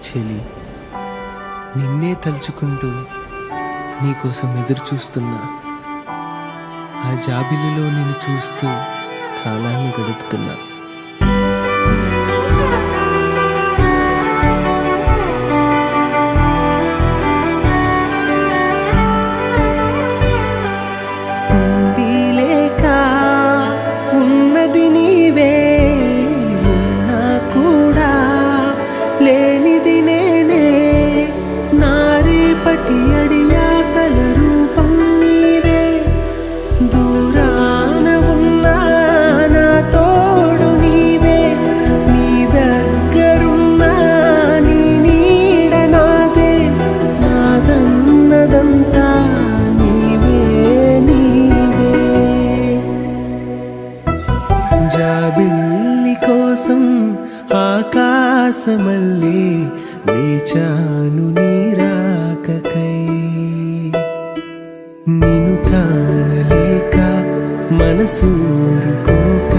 చెలి, నిన్నే తలుచుకుంటూ నీకోసం ఎదురు చూస్తున్నా. ఆ జాబిలిలో నిన్ను చూస్తూ కాలాన్ని గడుపుతున్నా. లేక ఉన్నది నీవే, ఉన్నా కూడా లేనిది నేనే. నారేపటి అడియాసల రూపం నీవే. దూరాన ఉన్నా నా తోడు నీవే. నీ దగ్గరున్నా నీ నీడ నాదే. నాదన్నదంతా నీవే నీవే. జాబిల్లి కోసం ఆకాశమల్లే వేచాను నీ రాకకై. నిన్ను కానలేక మనసూరుకోక